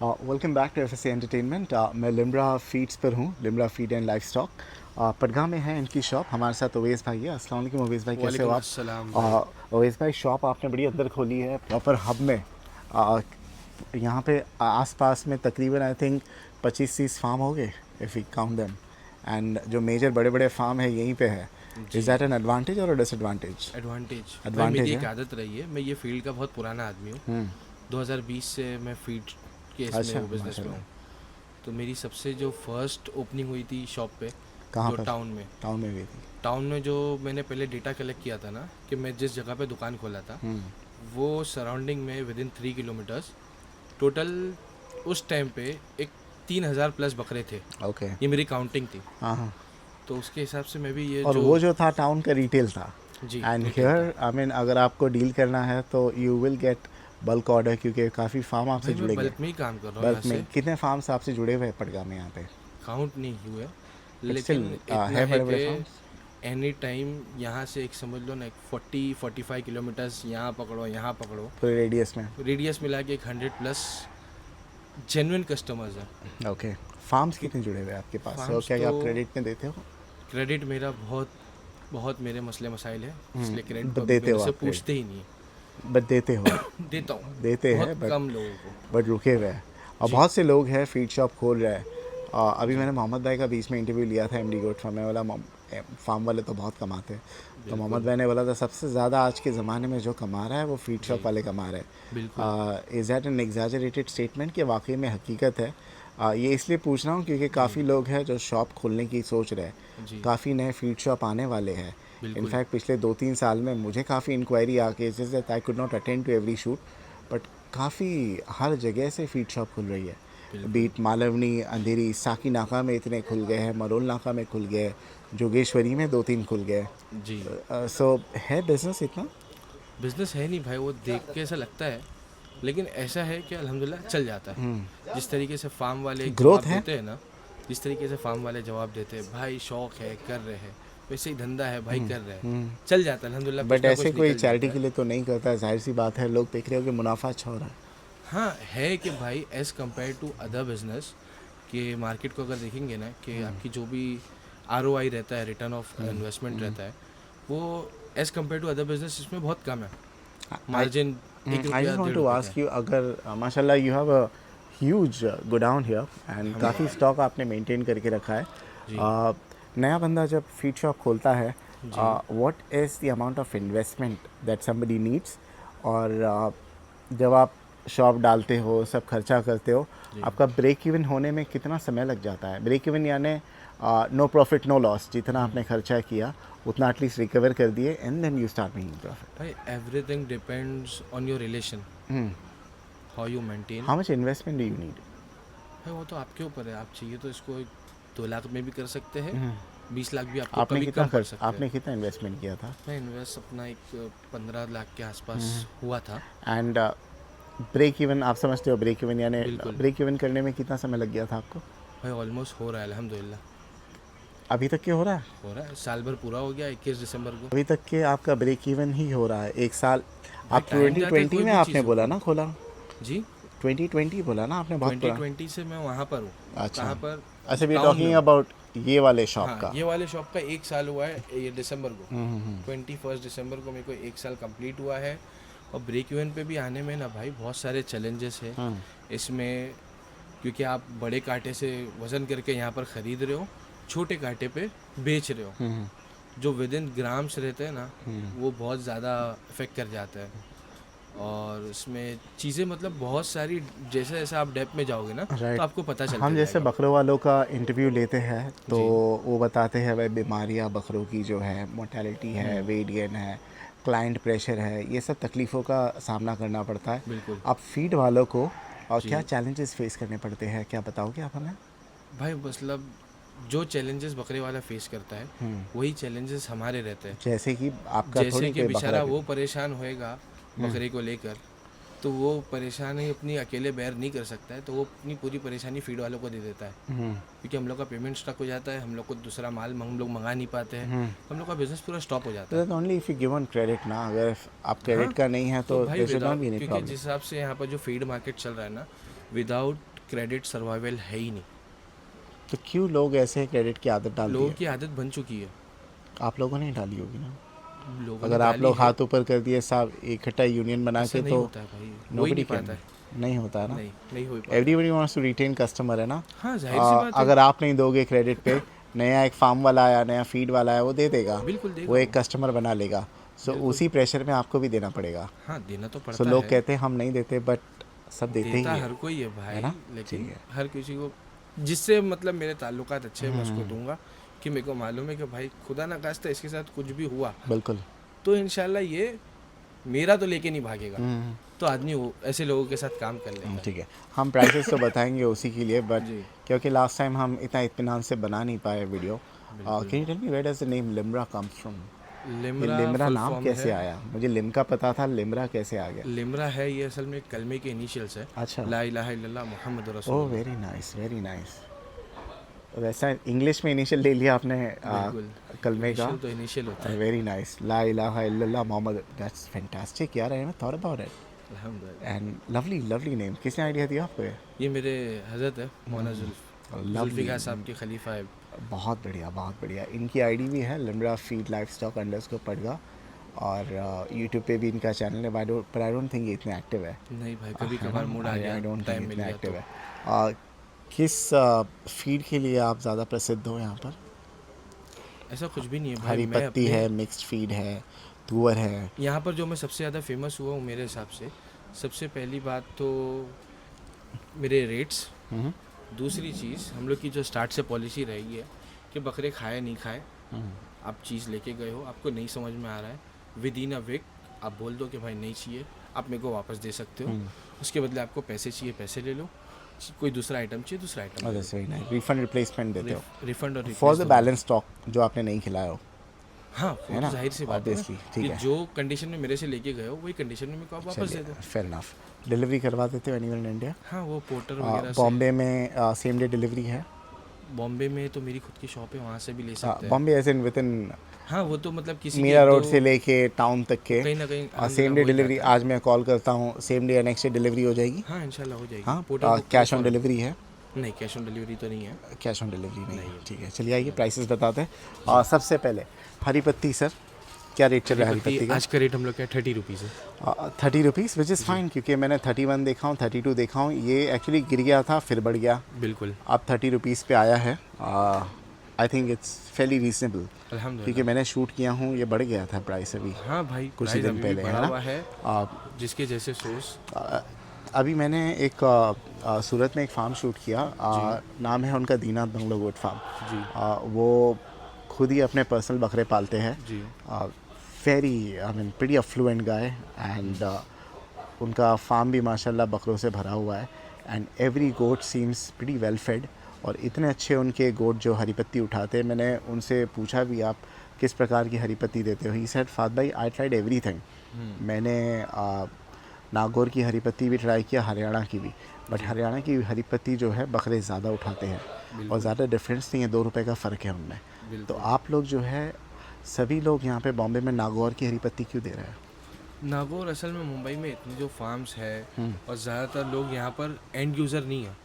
Welcome back to FSC entertainment. मैं Limra feeds पर हूँ, Limra feed and livestock. Padgam में है इनकी शॉप। हमारे साथ ओवैस भाई है। अस्सलाम वालेकुम ओवैस भाई, कैसे हो वालेकुम आप? अस्सलाम भाई। ओवैस भाई, शॉप आपने बड़ी अंदर खोली है प्रॉपर हब में। uh, यहाँ पे आसपास में तकरीबन आई थिंक 25-30 फार्म हो गए if you count them. And जो मेजर बड़े बड़े फार्म है यहीं पे है। जी, इज़ दैट एन एडवांटेज और डिसएडवांटेज? एडवांटेज भाई, मेरी एडवांटेज एक है। आदत रही है। मैं ये फील्ड का बहुत पुराना आदमी हूँ। 2020 से मैं फीड के अच्छा, इसमें बिज़नेस में माशाल्लाह। हूँ। तो मेरी सबसे जो फर्स्ट ओपनिंग हुई थी शॉप पे, कहाँ जो पर? टाउन में। टाउन में भी थी? टाउन में जो मैंने पहले डेटा कलेक्ट किया था ना, कि मैं जिस जगह पे दुकान खोला था वो सराउंडिंग में विद इन 3 किलोमीटर्स टोटल उस टाइम पे एक 3,000 प्लस बकरे थे। ओके। ये मेरी काउंटिंग थी। हाँ हाँ। तो उसके हिसाब से मैं भी ये और जो। वो जो था टाउन का रिटेल था। जी, एंड रिटेल था। हियर आई मीन अगर आपको डील करना है तो you will get bulk order, क्योंकि काफ़ी फार्म आपसे भाई मैं जुड़ेंगे। बल्क में ही काम कर रहा हूँ यहाँ बल्क में से। कितने फार्म्स आपसे जुड़े हुए हैं पड़गा में यहाँ पे? काउंट नहीं हुए, बट स्टिल लेकिन इतना है है बड़े बड़े कि फार्म्स। एनी टाइम यहाँ से एक समझ लो ना, एक 40-45 किलोमीटर्स यहाँ पकड़ो यहाँ पकड़ो, पूरे रेडियस में? रेडियस मिला के एक 100+ जेन्युइन कस्टमर्स हैं। ओके। फार्म्स क्यों? कितने जुड़े हुए हैं आपके पास? और फार्म्स क्या तो आप क्रेडिट में देते हो? क्रेडिट मेरा बहुत बहुत मेरे मसले मसाइल है, इसलिए क्रेडिट बट पब्लिक देते मेरे हो से आप पूछते क्रेडिट? ही नहीं बट देते हो? है। देता हूँ देते बहुत हैं बट कम लोगों को। रुके हुए हैं। और जी। बहुत से लोग हैं फीड शॉप खोल रहे हैं। अभी जी, मैंने मोहम्मद भाई का बीच में इंटरव्यू लिया था एमडी गोट फार्म में। वाला फार्म वाले तो बहुत कमाते हैं। तो मोहम्मद बिल्कुल भाई ने बोला था सबसे ज़्यादा आज के ज़माने में जो कमा रहा है वो फीड जी, शॉप वाले कमा रहे बिल्कुल हैं। Is that an exaggerated statement कि वाकई में हकीकत है? ये इसलिए पूछ रहा हूँ क्योंकि जी, काफ़ी लोग हैं जो शॉप खोलने की सोच रहे हैं। जी, काफ़ी नए फीड शॉप आने वाले हैं। बिल्कुल इनफैक्ट पिछले 2-3 साल में मुझे काफ़ी इंक्वायरी आ के जैसे I could not attend to every shoot, but काफ़ी हर जगह से फीड शॉप खुल रही है। बिल्कुल। बीट मालवनी, अंधेरी, साकी नाका में इतने खुल गए हैं, मरोल नाका में खुल गए, जोगेश्वरी में 2-3 खुल गए। जी, सो है बिजनेस इतना? बिजनेस है नहीं भाई, वो देख के ऐसा लगता है, लेकिन ऐसा है कि अल्हम्दुलिल्लाह चल जाता है। जिस तरीके से फार्म वाले एक ग्रोथ जवाब है? देते हैं ना, जिस तरीके से फार्म वाले जवाब देते हैं, भाई शौक है कर रहे हैं, वैसे ही धंधा है भाई कर रहे हैं, चल जाता है अल्हम्दुलिल्लाह, बट कुछ ना ऐसे कुछ कोई निकल चैरिटी जाता के है। लिए तो नहीं करता है, जाहिर सी बात है। लोग देख रहे हो कि मुनाफा अच्छा हो रहा है। हाँ है कि भाई as compare to other business, कि मार्केट को अगर देखेंगे ना, कि आपकी जो भी ROI रहता है, रिटर्न ऑफ इन्वेस्टमेंट रहता है, वो as compare to other business इसमें बहुत कम है। आई मार्जिन एक आई रुपया जस्ट वांट डेढ़ टू रुपये का आस्क है। यू, अगर माशाल्लाह you have a huge godown here and काफ़ी अल्हम्दुलिल्लाह। स्टॉक आपने मेंटेन करके रखा है। जी, नया बंदा जब फीड शॉप खोलता है, जी, what is the amount of investment that somebody needs? और जब आप शॉप डालते हो, सब खर्चा करते हो, जी, आपका ब्रेक इवन होने में कितना समय लग जाता है? ब्रेक इवन यानी नो प्रॉफिट नो लॉस, जितना आपने खर्चा किया उतना एटलीस्ट रिकवर कर दिए and then you start making profit. भाई everything depends on your relation, how you maintain. How much investment do you need? भाई वो तो आपके ऊपर है, आप चाहिए तो इसको 2 लाख में भी कर सकते हैं, 20 लाख भी आपको आपने कभी कितना कम पड़ खर्च, सकते हैं। आपने कितना इन्वेस्टमेंट किया था? मैं इन्वेस्ट अपना एक 15 लाख के आसपास हुआ था। एंड ब्रेक इवन आप समझते हो? ब्रेक इवन यानी बिल्कुल। ब्रेक इवन करने में कितना समय लग गया था आपको? भाई ऑलमोस्ट हो रहा है अल्हम्दुलिल्लाह। अभी तक के हो रहा है? हो रहा है, साल भर पूरा हो गया 21 दिसंबर को। अभी तक के आपका ब्रेक इवन ही हो रहा है 1 साल? भाई आप टाइम जाता है 2020 कोई में भी आपने चीज़ों बोला को। ना खोला? जी। 2020 बोला ना आपने? बहुत पुराना। 2020 से मैं वहाँ पर हूँ। अच्छा। कहाँ पर? अच्छा, वी टाउन में टॉकिंग हूँ। अबाउट ये वाले शॉप हाँ, का। ये वाले शॉप का 1 साल हुआ है ये दिसंबर को। 21 दिसंबर को मेरे को 1 साल कंप्लीट हुआ है। और ब्रेक इवन पे भी आने में ना भाई बहुत सारे चैलेंजेस है इसमें, क्योंकि आप बड़े कांटे से वज़न करके यहाँ पर ख़रीद रहे हो, छोटे कांटे पे बेच रहे हो, जो विद इन ग्राम्स रहते हैं ना, वो बहुत ज़्यादा इफेक्ट कर जाता है। और इसमें चीज़ें मतलब बहुत सारी, जैसे जैसे आप डेप्थ में जाओगे ना, तो राइट। आपको पता हम चलते जैसे जाएगा। बकरों वालों का इंटरव्यू लेते हैं तो जी। वो बताते हैं भाई बीमारियां बकरों की जो है, मोर्टेलिटी है, वेट गेन है, क्लाइंट प्रेशर है, ये सब तकलीफ़ों का सामना करना पड़ता है। बिल्कुल। अब फीड वालों को और क्या जी चैलेंजेस फेस करने पड़ते हैं, क्या बताओगे आप हमें? भाई, मतलब जो चैलेंजेस बकरे वाला फेस करता है वही चैलेंजेस हमारे रहते हैं। जैसे कि आपका जैसे थोड़ी कि कोई बकरा बेचारा भी। वो परेशान होएगा बकरे को लेकर, तो वो परेशानी अपनी अकेले बेयर नहीं कर सकता है, तो वो अपनी पूरी परेशानी फीड वालों को दे देता है, क्योंकि हम लोग का पेमेंट स्टक हो जाता है, हम लोग को दूसरा माल हम लोग मंगा नहीं पाते हैं, हम लोग का बिजनेस पूरा स्टॉप हो जाता है। That only if you given credit ना, अगर आप हाँ, क्रेडिट का नहीं है तो तो भाई there should not without, be any क्योंकि प्रॉब्लम। जिस हिसाब से यहाँ पर जो फीड मार्केट चल रहा है ना, विदाउट क्रेडिट सर्वाइवल है ही नहीं। तो क्यों लोग ऐसे क्रेडिट की आदत डालते लोगों हैं? की आदत बन चुकी है। आप लोगों ने डाली होगी ना। लोगों ने अगर आप डाली लोग है, हाथ ऊपर कर दिए साहब इकट्ठा यूनियन बना ऐसा के नहीं तो होता है भाई, हो ही nobody नहीं can, पाता है। नहीं होता है ना। नहीं हो पाता है। Everybody wants to retain customer है ना। हाँ, जाहिर सी बात है। अगर आप नहीं दोगे क्रेडिट पे, नया एक फार्म वाला आया, नया फीड वाला है, वो दे देगा, बिल्कुल देगा वो एक वो। कस्टमर बना लेगा। सो बिल्कुल। उसी प्रेशर में आपको भी देना पड़ेगा। हाँ, देना तो सो पड़ता लोग है। कहते हैं हम नहीं देते, बट सब देते देता ही हर कोई है है भाई, ना। लेकिन ठीक है। हर किसी को जिससे मतलब मेरे ताल्लुकात अच्छे हैं मैं उसको दूंगा, कि मेरे को मालूम है कि भाई खुदा ना खास्ता इसके साथ कुछ भी हुआ बिल्कुल। तो इंशाल्लाह ये मेरा तो लेके नहीं भागेगा, हम्म, तो आदमी वो ऐसे लोगों के साथ काम कर लेगा। ठीक है। हम प्राइसेस तो बताएंगे उसी के लिए, बट जी। क्योंकि लास्ट टाइम हम इतना इत्मीनान से बना नहीं पाए वीडियो। बिल्कुल। Can you tell me where does the name Limra comes from? ये लिमरा लिमरा फुल नाम फॉर्म कैसे है, आया? मुझे लिमका पता था, लिमरा कैसे आ गया? लिमरा है ये असल में कलमे के इनिशियल्स है। अच्छा। ला इलाहा इल्लल्लाह मुहम्मद ओह रसूलुल्लाह। Very nice, very nice. वैसा इंग्लिश में इनिशियल ले लिया आपने बिल्कुल। कलमे का। इनिशियल तो इनिशियल होता है। वेरी नाइस, ला इलाहा इल्लल्लाह मोहम्मद, दैट्स फैंटास्टिक यार। I have thought about it अल्हम्दुलिल्लाह। And lovely lovely name. किसने आइडिया दिया आपको ये? ये मेरे हज़रत है मौलाना जुल्फ़िकार लवली। साहब के खलीफा है। बहुत बढ़िया, बहुत बढ़िया। इनकी आईडी भी है Limra feed life stock underscore पड़गा, और यूट्यूब पे भी इनका चैनल है, पर आई डोंट थिंक ये इतने एक्टिव है। नहीं भाई, कभी कभार मूड आ गया, आई डोंट टाइम थिंक मिल इतने गया एक्टिव तो। है। किस फीड के लिए आप ज़्यादा प्रसिद्ध हो यहाँ पर? ऐसा कुछ भी नहीं है भाई। हरी मैं पत्ती अपने है, मिक्स्ड फीड है, तुअर है। यहाँ पर जो मैं सबसे ज़्यादा फेमस हुआ हूँ मेरे हिसाब से, सबसे पहली बात तो मेरे रेट्स। हम्म, दूसरी चीज़, हम लोग की जो स्टार्ट से पॉलिसी रहेगी है कि बकरे खाए नहीं खाए, आप चीज़ लेके गए हो, आपको नहीं समझ में आ रहा है, विद इन अ वीक आप बोल दो कि भाई नहीं चाहिए, आप मेरे को वापस दे सकते हो। उसके बदले आपको पैसे चाहिए, पैसे ले लो। कोई दूसरा आइटम चाहिए, दूसरा आइटम ले सही नहीं, रिफंड रिप्लेसमेंट देते हो लो। रिफंड और फॉर replace द दोनों। बैलेंस स्टॉक जो आपने नहीं खिलाया हो। हाँ, वो है तो ना? जाहिर सी बात है ना। Obviously, ठीक कि है। जो कंडीशन में मेरे से लेके गए हो वही कंडीशन में मेरे को आप वापस दे दो। Fair enough. डिलीवरी करवा देते हो एनीवेयर इन इंडिया? हाँ, वो पोर्टर वगैरह से। बॉम्बे में सेम डे डिलीवरी है? बॉम्बे में तो मेरी खुद की शॉप है, वहाँ से भी ले सकते हैं। Bombay as in with in हाँ, वो तो मतलब किसी मीरा के रोड दो से लेके टाउन तक के, कहीं ना कहीं और सेम डे डिलीवरी। आज मैं कॉल करता हूँ, सेम डे या नेक्स्ट डे डिलीवरी हो जाएगी? हाँ, इंशाल्लाह हो जाएगी। हाँ। पोर्टर बुक कैश ऑन फौरन। डिलीवरी है? नहीं, कैश ऑन डिलीवरी तो नहीं है। कैश ऑन डिलीवरी नहीं नहीं है, है। ठीक है। चलिए आइए प्राइसेस बताते हैं। और सबसे पहले हरी पत्ती सर, क्या रेट चल रहा है हरी पत्ती का? आज का रेट हम लोग का 30 रुपीज़ है। 30 रुपीज़, विच इज़ फाइन, क्योंकि मैंने 31 देखा हूँ, 32 देखा हूँ। ये एक्चुअली गिर गया था फिर बढ़ गया, बिल्कुल। अब 30 रुपीज़ पे आया है। आई थिंक इट्स फेली रीजनेबल, क्योंकि अल्हम्दुलिल्लाह। मैंने शूट किया हूँ, ये बढ़ गया था प्राइस अभी हाँ भाई, कुछ ही प्राइस दिन अभी भी पहले, है बढ़ा ना? हुआ है, आ, जिसके जैसे सोर्स। अभी मैंने एक सूरत में एक फार्म शूट किया, नाम है उनका दीना बंगलो गोट फार्म जी। वो खुद ही अपने पर्सनल बकरे पालते हैं। जी। Very I mean pretty affluent guy, and उनका फार्म भी माशाल्लाह बकरों से भरा हुआ है, and every goat seems pretty well fed, और इतने अच्छे उनके गोट जो हरी पत्ती उठाते हैं। मैंने उनसे पूछा भी आप किस प्रकार की हरी पत्ती देते हो? ही सेड फाद भाई आई ट्राइड एवरीथिंग। मैंने नागौर की हरी पत्ती भी ट्राई किया, हरियाणा की भी, बट हरियाणा की हरी पत्ती जो है बकरे ज़्यादा उठाते हैं और ज़्यादा डिफरेंस नहीं है, 2 रुपये का फ़र्क है उनमें। तो आप लोग जो है सभी लोग यहाँ पे बॉम्बे में नागौर की हरी पत्ती क्यों दे रहे हैं? नागौर असल में मुंबई में इतनी जो फार्म्स है और ज़्यादातर लोग यहाँ पर एंड यूज़र नहीं है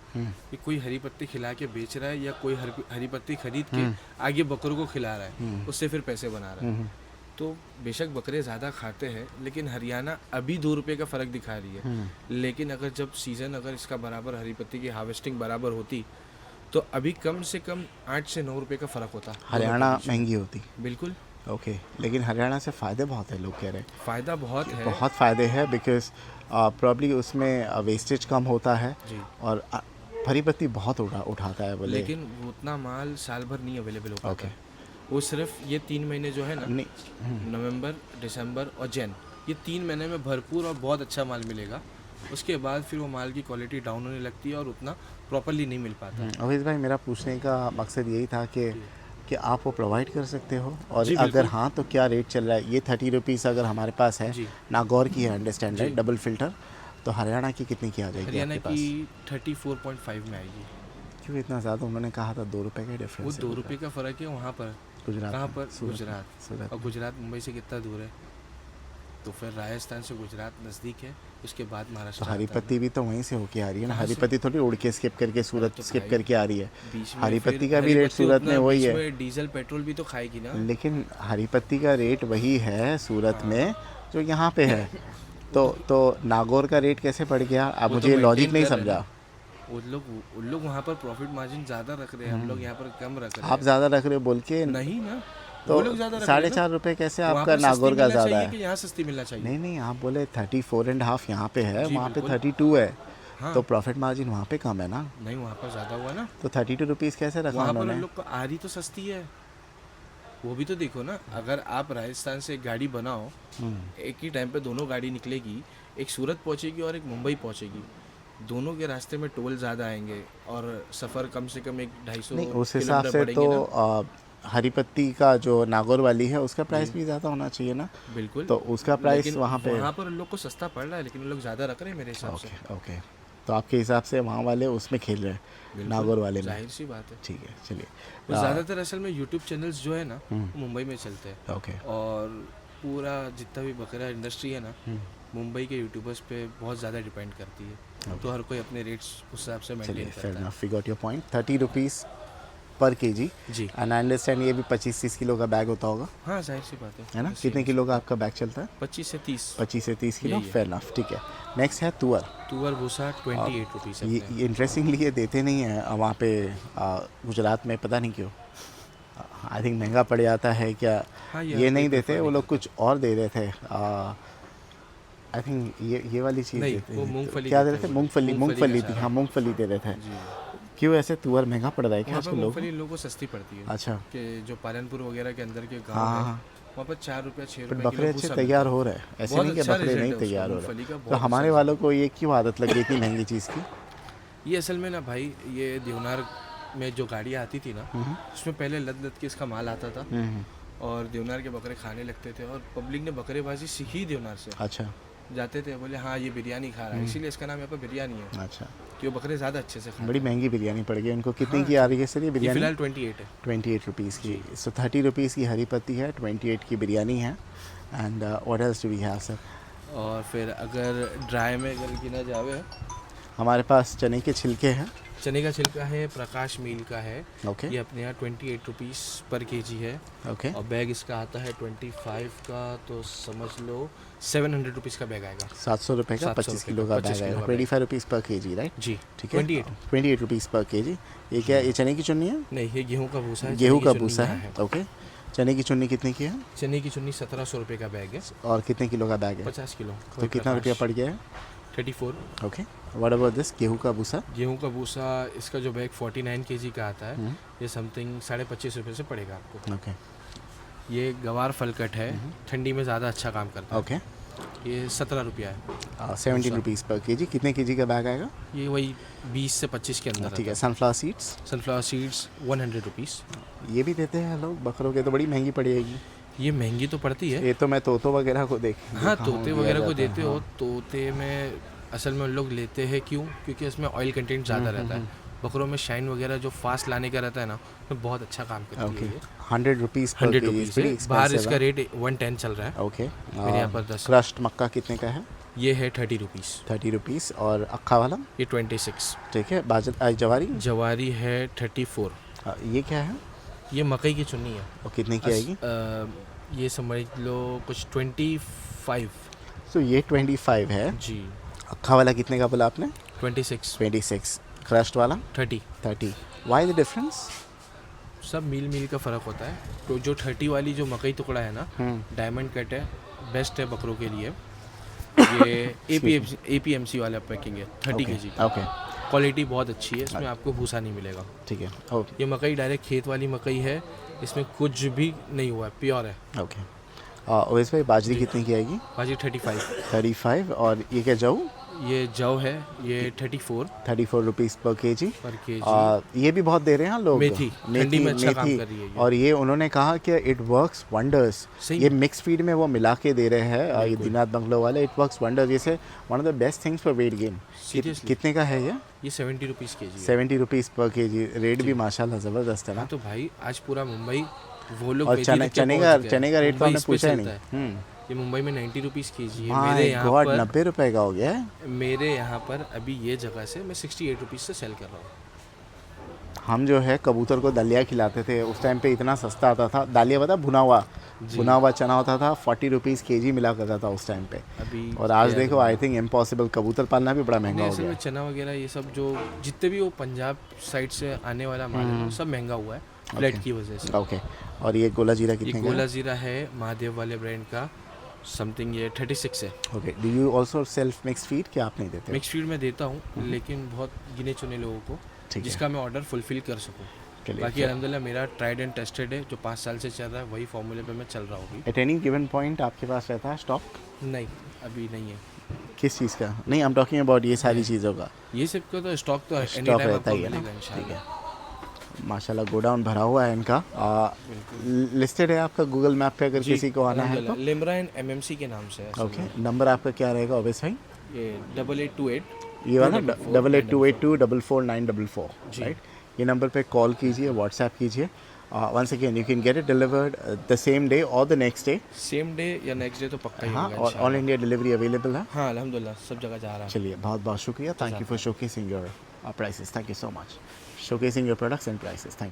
कि कोई हरी पत्ती खिला के बेच रहा है या कोई हरी पत्ती खरीद के आगे बकरों को खिला रहा है, उससे फिर पैसे बना रहा है। तो बेशक बकरे ज़्यादा खाते हैं, लेकिन हरियाणा अभी 2 रुपये का फ़र्क दिखा रही है। लेकिन अगर जब सीज़न अगर इसका बराबर हरी पत्ती की हार्वेस्टिंग बराबर होती तो अभी कम से कम 8 से 9 रुपये का फ़र्क होता। हरियाणा महंगी होती? बिल्कुल। ओके, लेकिन हरियाणा से फ़ायदे बहुत है, लोग कह रहे हैं। फ़ायदा बहुत है, बहुत फ़ायदे हैं, बिकॉज प्रॉब्ली उसमें वेस्टेज कम होता है जी। और हरी पत्ती बहुत उठाता है बोले। लेकिन वो उतना माल साल भर नहीं अवेलेबल हो पाता ओके। है। वो सिर्फ ये 3 महीने जो है ना, नहीं, नवंबर, दिसंबर और जैन, ये 3 महीने में भरपूर और बहुत अच्छा माल मिलेगा। उसके बाद फिर वो माल की क्वालिटी डाउन होने लगती है और उतना प्रॉपरली नहीं मिल पाता। अवैध भाई, मेरा पूछने का मकसद यही था कि आप वो प्रोवाइड कर सकते हो, और जी, अगर बिल्कुल। हाँ तो क्या रेट चल रहा है? ये 30 रुपीज़ अगर हमारे पास है, जी। नागौर की है, अंडरस्टैंड जी। है, डबल फिल्टर, तो हरियाणा की कितनी की आ जाएगी हरियाणा आपके की पास? 34.5 में आएगी। क्यों इतना ज़्यादा? उन्होंने कहा था 2 रुपये का वो डिफरेंस 2 रुपये का फ़र्क है वहाँ पर। गुजरात कहाँ में, पर? सूरत में, गुजरात। सूरत और में। गुजरात मुंबई से कितना दूर है? तो फिर राजस्थान से गुजरात नज़दीक है, उसके बाद तो महाराष्ट्र हरी आता है। पत्ती भी तो वहीं से होके आ रही है ना, कहाँ हरी से? पत्ती थोड़ी उड़ के स्किप करके सूरत तो स्किप भाई करके आ रही है। बीच में हरी फिर पत्ती का भी हरी रेट पत्ती सूरत में उतना वही बीच है, में डीजल पेट्रोल भी तो खाएगी ना। लेकिन हरी पत्ती का रेट वही है सूरत हाँ। में जो यहाँ पे है। तो नागौर का रेट कैसे बढ़ गया? अब वो तो मुझे लॉजिक मेंटेन नहीं कर रहे हैं समझा। ना। उन लोग वहाँ पर प्रॉफिट मार्जिन ज़्यादा रख रहे हैं, हम लोग यहाँ पर कम रख रहे आप हैं। ज़्यादा रख रहे हो बोल के, नहीं ना, तो वो लोग ज़्यादा रख रहे हैं ना। 4.5 रुपये कैसे वहाँ आपका पर सस्ती नागौर का मिलना ज़्यादा चाहिए है? कि यहाँ सस्ती मिलना चाहिए? नहीं नहीं, आप बोले 34.5 यहाँ पे है, जी वहाँ पे बिल्कुल। 32 है, हाँ। तो प्रॉफिट मार्जिन वहाँ पे कम है ना, नहीं, वहाँ पर ज़्यादा हुआ ना। तो 32 रुपीज़ कैसे रखा वहाँ पर उन्होंने? उन लोग का आरी तो सस्ती है, वो भी तो देखो ना। अगर आप राजस्थान से एक गाड़ी बनाओ, एक ही टाइम पे दोनों गाड़ी निकलेगी, एक सूरत पहुँचेगी और एक मुंबई पहुँचेगी। दोनों के रास्ते में टोल ज़्यादा आएंगे और सफ़र कम से कम 1-250 नहीं, उस हिसाब किलोमीटर से पड़ेंगे तो ना। हरी पत्ती का जो नागौर वाली है उसका प्राइस भी ज़्यादा होना चाहिए ना, बिल्कुल। तो उसका प्राइस लेकिन वहाँ पे। वहाँ पर उन लोग को सस्ता पड़ रहा है, लेकिन उन लोग ज़्यादा रख रहे हैं मेरे हिसाब से। ओके ओके, तो आपके हिसाब से वहाँ वाले उसमें खेल रहे हैं, बिल्कुल, नागौर वाले में। जाहिर सी बात है। ठीक है, चलिए। और ज़्यादातर असल में यूट्यूब चैनल्स जो है ना, हम्म। वो मुंबई में चलते हैं। ओके। और पूरा जितना भी बकरा इंडस्ट्री है ना, हम्म। मुंबई के यूट्यूबर्स पे बहुत ज़्यादा डिपेंड करती है। तो हर कोई अपने रेट्स उस हिसाब से चलिए, मेंटेन फेयर करता है। Enough, we got your point. 30 rupees पर केजी, जी एंड आई अंडरस्टैंड ये भी 25-30 किलो का बैग होता होगा, हाँ, जाहिर सी बात है ना? ऐसे कितने ही। किलो का आपका बैग चलता है? 25 से 30। 25 से 30 किलो, यही है। फेयर इनफ, ठीक है। नेक्स्ट है तुअर। तुअर भूसा 28 रुपीज़ है ये अपने। इंटरेस्टिंगली ये देते नहीं है वहाँ पे, गुजरात में, पता नहीं क्यों। आई थिंक महंगा पड़ जाता है क्या, हाँ, ये हर नहीं कोई देते, prefer वो नहीं लोग करता। कुछ और दे रहे थे। आई थिंक ये वाली चीज़ नहीं, देते वो हैं। मूंगफली क्या दे देते रहे थे? हैं, मूंगफली, मूंगफली का मूंगफली थी, चारा। हाँ मूंगफली दे रहे थे। जी, क्यों ऐसे तुअर महंगा पड़ रहा है क्या वहाँ पर आजकल लोगों मूंगफली लोगों को सस्ती पड़ती है। अच्छा, कि जो पालनपुर वगैरह के अंदर के गांव हाँ है, हाँ, वहाँ पर 4 रुपया 6 बट रुपये बकरे किलो अच्छे भूसा तैयार मिलता हो है। रहे हैं, ऐसे बहुत नहीं कि अच्छा बकरे रिजल्ट नहीं है उसका, तैयार हो रहे मूंगफली का हैं। तो बहुत हमारे अच्छा वालों को ये क्यों आदत लग गई थी महंगी चीज़ की? रिजल्ट। ये असल में ना भाई, ये देवनार में जो गाड़ियाँ आती थी ना, उसमें पहले लद के इसका माल आता था, और देवनार के बकरे खाने लगते थे, और पब्लिक ने बकरेबाजी सीखी देवनार से। अच्छा जाते थे, बोले हाँ ये बिरयानी खा रहा है, इसीलिए इसका नाम यहाँ पर बिरयानी है, अच्छा, कि वो बकरे ज़्यादा अच्छे से खाते बड़ी हैं। महंगी बिरयानी पड़ गई उनको। कितनी हाँ, की आ रही है सर ये ये बिरयानी? फिलहाल 28 है। 28 रुपीज़ की। सो 30 रुपीज़ की हरी पत्ती है, 28 की बिरयानी है, and what else do we have sir? और फिर अगर ड्राई में अगर गिना जावे, हमारे पास चने के छिलके हैं। चने का छिलका है, प्रकाश मील का है, ओके ये अपने यहाँ 28 रुपीज़ पर केजी है। ओके, और बैग इसका आता है 25 का, तो समझ लो 700 रुपीज़ का बैग आएगा। 700 रुपये का 700 25 रुपये किलो का का 25 बैग किलो आएगा, का बैग। 25 रुपीज़ पर केजी, राइट? जी ठीक है, 28। 28 रुपीज़ पर केजी। ये क्या है? ये चने की चुन्नी है? नहीं, ये गेहूं का भूसा है। गेहूँ चने का की भूसा चुन्नी है, यहाँ ओके। चने की चुन्नी कितने की है? चने की चुन्नी 1700 रुपये का बैग है, और कितने किलो का बैग है? 50 किलो। तो कितना रुपया पड़ गया है? 34। ओके, व्हाट अबाउट दिस गेहूँ का भूसा? गेहूं का भूसा, इसका जो बैग 49 केजी का आता है, ये समथिंग 25.5 रुपये से पड़ेगा आपको। ओके ये गवार फलकट है, ठंडी में ज़्यादा अच्छा काम करता है। ओके, ये 17 रुपया है। 17 रुपीज़ पर केजी। कितने केजी का बैग आएगा? ये वही 20 से 25 के अंदर ठीक है। आता सनफ्लावर सीड्स है। Sunflower seeds 100 rupees. ये भी देते हैं लोग बकरों के, तो बड़ी महंगी पड़ेगी ये महंगी तो पड़ती है। ये तो। मैं तोतों वगैरह को हाँ, देखा हूँ, तोते दिया वगैरह को जाता है, देते हो। हाँ। तोते में असल में उन लोग लेते हैं क्यों? क्योंकि इसमें ऑयल कंटेंट ज़्यादा रहता है। बकरों में शाइन वगैरह जो फास्ट लाने का रहता है ना, उसमें बहुत अच्छा काम करती ओके, है ये। 100 रुपीज़ पर 100 केजी, रुपीज़ बड़ी है, बाहर expensive इसका है। रेट 110 चल रहा है। ओके, मेरे यहाँ पर 10। क्रश्ड मक्का कितने का है? ये है 30 रुपीज़। 30 रुपीज़। और अक्खा वाला? ये 26। ठीक है। जवारी? जवारी है 34। ये क्या है? ये मकई की चुन्नी है। और कितने की आएगी? ये समझ लो कुछ 25। सो ये 25 है। जी। अक्खा वाला कितने का बोला आपने? 26। 26। क्रश्ड वाला? 30। 30। Why the difference? सब मील का फ़र्क होता है। तो जो 30 वाली जो मकई टुकड़ा है ना, डायमंड कट है, बेस्ट है बकरों के लिए। ये APMC वाला पैकिंग है 30 केजी का। ओके, क्वालिटी बहुत अच्छी है, इसमें आपको भूसा नहीं मिलेगा। ठीक है। ओके ये मकई डायरेक्ट खेत वाली मकई है, इसमें कुछ भी नहीं हुआ है, प्योर है। ओके। ओवैस भाई, बाजरी कितने की आएगी? बाजी 35। 35। और ये क्या जऊ? ये जव है, ये 34 34 रुपीज़ पर केजी। पर केजी। ये भी बहुत दे रहे हैं लोग। मेथी ठंडी में अच्छा काम कर रही है ये। और ये उन्होंने कहा कि इट वर्क्स वंडर्स। सही ये में। मिक्स फीड में वो मिला के दे रहे हैं, ये दीनाथ बंगलो वाले। It works wonders. जैसे one of the best things for weight gain. Seriously? कितने का है ये? 70 रुपीज़ केजी है। 70 रुपीज़ पर केजी। रेट भी माशाल्लाह ज़बरदस्त है ना। हाँ, तो भाई आज पूरा मुंबई वो लोग और मेथी चने लेके चने पहुंच गए। का रेट तो मुंबई हमने इस पे पूछा ही चलता नहीं। है। ये मुंबई में 90 रुपीज़ के जी है। माय गॉड, 90 रुपए का हो गया है। मेरे यहाँ पर अभी ये जगह से मैं 68 रुपीज़ से सेल कर रहा हूँ। हम जो है कबूतर को दलिया खिलाते थे, उस टाइम पे इतना सस्ता आता था। दलिया पता भुना हुआ चना होता था, 40 रुपीज़ के जी मिला करता था उस टाइम पे। अभी और आज देखो, आई थिंक इम्पॉसिबल, कबूतर पालना भी बड़ा महंगा नहीं, हो असल गया में चना वगैरह ये सब जो जितने भी वो पंजाब साइड से आने वाला माल है सब महंगा हुआ है फ्लैट की वजह से। है। ओके, और ये गोला जीरा ये कितने का गोला है? जीरा है महादेव वाले ब्रांड का, समथिंग ये 36 है। Okay, do you also self mix feed, क्या आप नहीं देते हो? मिक्स फीड में देता हूँ लेकिन बहुत गिने चुने लोगों को, ठीक है। जिसका मैं ऑर्डर फुलफिल कर सकूँ। चलिए, बाकी अल्हम्दुलिल्लाह मेरा ट्राइड एंड टेस्टेड है, जो 5 साल से चल रहा है, वही फॉर्मूले पे मैं चल रहा हूँ अभी। एट एनी गिवन पॉइंट आपके पास रहता है स्टॉक? नहीं, अभी नहीं है। किस चीज़ का? नहीं, आई एम टॉकिंग अबाउट ये सारी चीज़ों का। ये सब का तो स्टॉक तो एनी स्टॉक टाइम रहता आपको ही है ना? मिलेगा ठीक इंशाल्लाह। है। माशाल्लाह गोडाउन भरा हुआ है इनका। लिस्टेड है आपका गूगल मैप पे, अगर किसी को आना है तो? लिमरा एंड एमएमसी के नाम से है। ओके, नंबर आपका क्या रहेगा ओबेस भाई? ये 8828 ये वाला 8828244944, राइट? ये नंबर पे कॉल कीजिए, व्हाट्सएप कीजिए। Once again you can get it delivered the same day और the next day. Same day या नेक्स्ट डे तो पक्का ही हाँ, होगा और ऑल इंशाल्लाह। इंडिया डिलीवरी अवेलेबल है। हाँ अल्हम्दुलिल्लाह सब जगह जा रहा है। चलिए, बहुत बहुत शुक्रिया। Thank you for showcasing your prices. Thank you so much, showcasing your products and prices. Thank you.